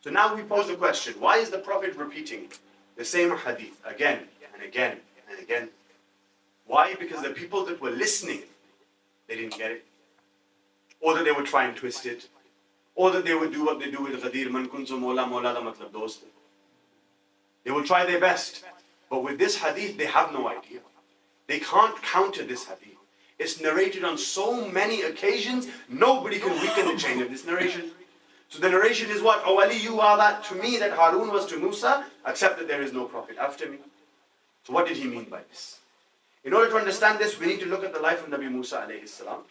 So now we pose the question, why is the Prophet repeating the same hadith again and again and again? Why? Because the people that were listening, they didn't get it. Or that they would try and twist it. Or that they would do what they do with Ghadir, Man kunzu Mola, Mola da matlab dost. They will try their best. But with this hadith, they have no idea. They can't counter this hadith. It's narrated on so many occasions, nobody can weaken the chain of this narration. So the narration is what? Oh Ali, you are that to me that Harun was to Musa, except that there is no prophet after me. So what did he mean by this? In order to understand this, we need to look at the life of Nabi Musa alayhi salam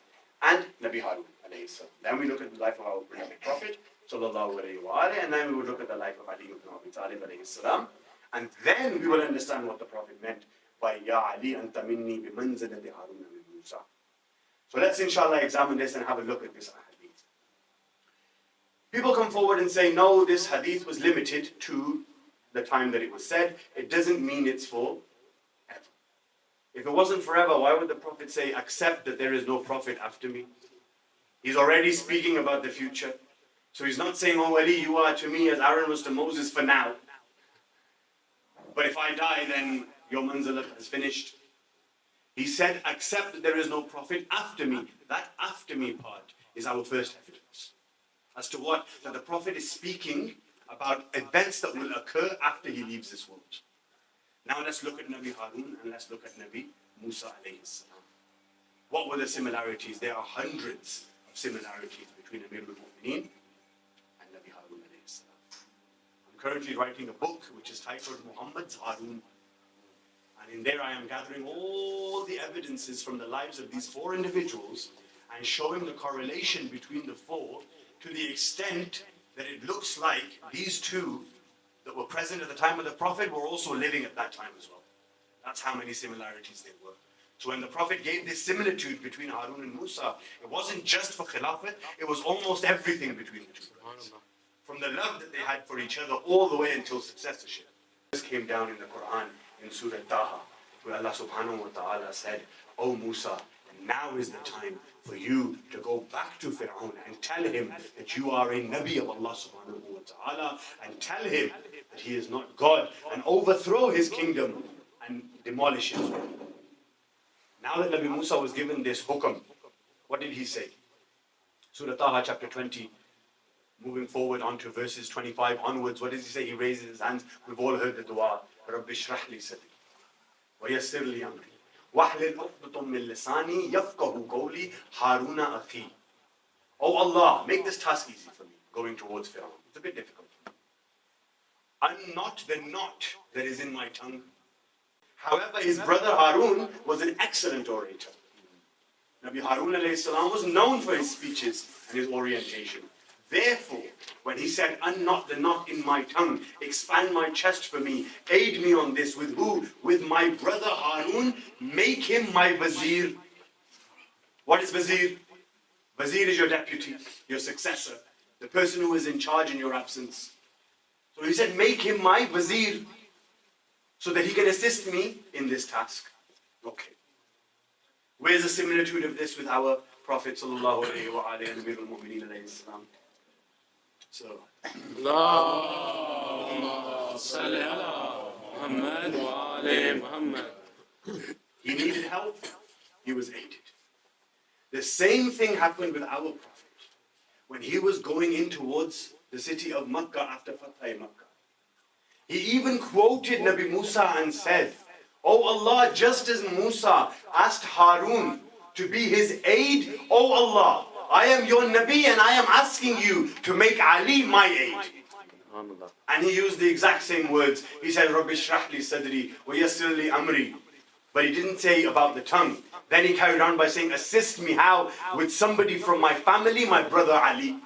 and Nabi Harun alayhi salam. Then we look at the life of our Prophet sallallahu alayhi wa alayhi, and then we will look at the life of Ali ibn Abi Talib alayhi salam. And then we will understand what the Prophet meant by Ya Ali anta minni bi manzilati Harun min Musa. So let's inshallah examine this and have a look at this hadith. People come forward and say, no, this hadith was limited to the time that it was said. It doesn't mean it's for ever. If it wasn't forever, why would the Prophet say, accept that there is no prophet after me? He's already speaking about the future. So he's not saying, oh Ali, you are to me as Aaron was to Moses for now. But if I die, then your manzilat has finished. He said, accept that there is no prophet after me. That after me part is our first evidence. As to what? That the Prophet is speaking about events that will occur after he leaves this world. Now let's look at Nabi Harun and let's look at Nabi Musa alayhi salam. What were the similarities? There are hundreds of similarities between Amir al-Mu'mineen and Nabi Harun alayhi salam. I'm currently writing a book which is titled Mohammed's Harun. And in there I am gathering all the evidences from the lives of these four individuals and showing the correlation between the four to the extent that it looks like these two that were present at the time of the Prophet were also living at that time as well. That's how many similarities there were. So when the Prophet gave this similitude between Harun and Musa, it wasn't just for Khilafat, it was almost everything between the two brothers. From the love that they had for each other all the way until successorship. This came down in the Quran in Surah Taha, where Allah subhanahu wa ta'ala said, O Musa, now is the time for you to go back to Fir'aun and tell him that you are a Nabi of Allah subhanahu wa ta'ala, and tell him that he is not God, and overthrow his kingdom and demolish it. Now that Nabi Musa was given this hukam, what did he say? Surah Taha chapter 20, moving forward onto verses 25 onwards, what does he say? He raises his hands. We've all heard the dua, Rabbi shrah li sadri, wa yassir li amri, wahlul 'uqdatam min lisani yafqahu qawli, Haruna akhi. Oh Allah, make this task easy for me, going towards Fir'aun. It's a bit difficult. Unknot the knot that is in my tongue. However, his brother Harun was an excellent orator. Nabi Harun alayhi salam was known for his speeches and his orientation. Therefore, when he said, unknot the knot in my tongue, expand my chest for me, aid me on this, with who? With my brother Harun, make him my vizier. What is vizier? Vizier is your deputy, your successor, the person who is in charge in your absence. So he said, make him my vizier, so that he can assist me in this task. Okay. Where's the similitude of this with our Prophet sallallahu alayhi wa alayhi and Amir al-Mu'mineen alayhi salam? So, Allahumma salli ala Muhammad wa ali Muhammad. He needed help, he was aided. The same thing happened with our Prophet. When he was going in towards the city of Makkah after Fatah Makkah, he even quoted Nabi Musa and said, Oh Allah, just as Musa asked Harun to be his aid, Oh Allah, I am your Nabi and I am asking you to make Ali my aid. And he used the exact same words. He said, Rabbi shrah li sadri wa yassir li amri. But he didn't say about the tongue. Then he carried on by saying, assist me how? With somebody from my family, my brother Ali.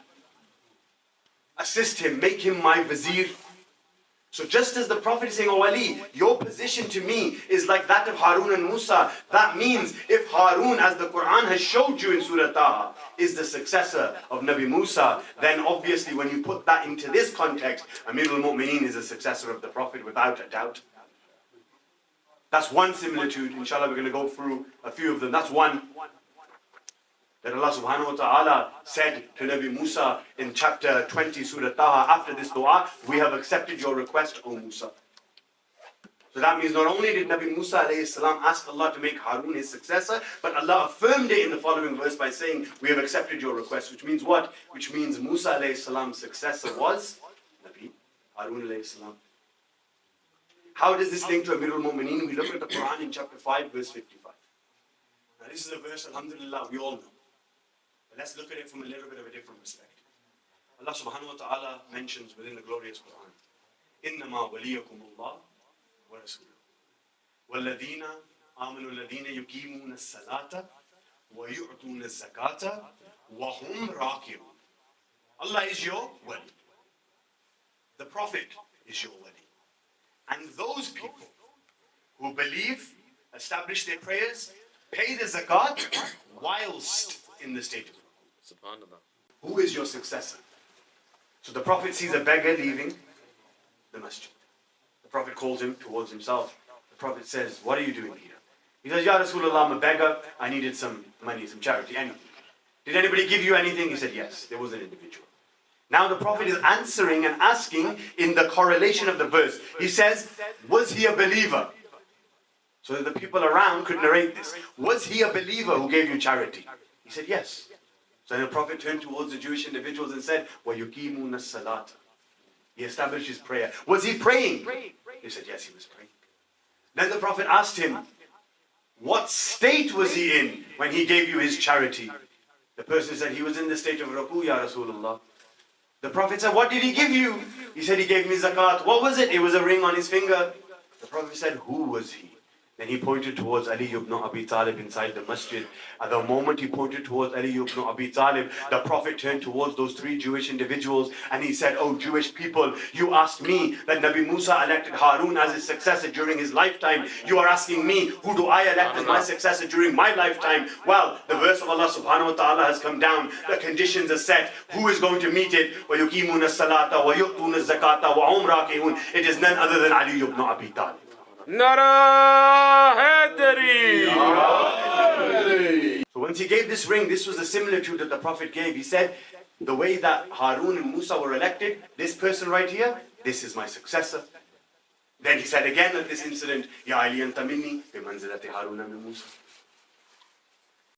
Assist him, make him my vizier. So just as the Prophet is saying, Oh Ali, your position to me is like that of Harun and Musa. That means if Harun, as the Quran has showed you in Surah Taha, is the successor of Nabi Musa, then obviously when you put that into this context, Amir al-Mu'mineen is the successor of the Prophet without a doubt. That's one similitude. Inshallah, we're going to go through a few of them. That's one. that Allah subhanahu wa ta'ala said to Nabi Musa in chapter 20, Surah Taha, after this dua, we have accepted your request, O Musa. So that means not only did Nabi Musa alayhi salam ask Allah to make Harun his successor, but Allah affirmed it in the following verse by saying, we have accepted your request. Which means what? Which means Musa alayhi salam's successor was Nabi Harun alayhi salam. How does this link to Amirul Mu'mineen? We look at the Quran in chapter 5, verse 55. Now this is a verse, alhamdulillah, we all know. But let's look at it from a little bit of a different perspective. Allah subhanahu wa ta'ala mentions within the glorious Quran, إِنَّمَا وَلِيَكُمُ اللَّهُ وَرَسُولُهُ وَالَّذِينَ آمَنُوا الَّذِينَ يُقِيمُونَ الصَّلَاةَ وَيُؤْتُونَ الزَّكَاةَ وَهُمْ رَاكِعُونَ. Allah is your wali. The Prophet is your wali. And those people who believe, establish their prayers, pay the zakat whilst in the state of ruku. Subhanallah. Who is your successor? So the Prophet sees a beggar leaving the masjid. The Prophet calls him towards himself. The Prophet says, what are you doing here? He says, Ya Rasulullah, I'm a beggar. I needed some money, some charity, anything. Did anybody give you anything? He said, yes, there was an individual. Now the Prophet is answering and asking in the correlation of the verse. He says, was he a believer? So that the people around could narrate this. Was he a believer who gave you charity? He said, yes. So then the Prophet turned towards the Jewish individuals and said, وَيُقِيمُونَ الصَّلَاةَ. He established his prayer. Was he praying? He said, yes, he was praying. Then the Prophet asked him, what state was he in when he gave you his charity? The person said, he was in the state of ruku, Ya Rasulullah. The Prophet said, what did he give you? He said, he gave me zakat. What was it? It was a ring on his finger. The Prophet said, who was he? Then he pointed towards Ali ibn Abi Talib inside the masjid. At the moment he pointed towards Ali ibn Abi Talib, the Prophet turned towards those three Jewish individuals and he said, oh Jewish people, you asked me that Nabi Musa elected Harun as his successor during his lifetime. You are asking me, who do I elect as my successor during my lifetime? Well, the verse of Allah subhanahu wa ta'ala has come down. The conditions are set. Who is going to meet it? وَيُقِيمُونَ الصَّلَاةَ وَيُؤْتُونَ الزَّكَاةَ وَهُمْ رَاكِعُونَ. It is none other than Ali ibn Abi Talib. Nara Hadari. So once he gave this ring, this was the similitude that the Prophet gave. He said, the way that Harun and Musa were elected, this person right here, this is my successor. Then he said again at this incident, Ya Ali anta minni bi manzilati Harun min Musa.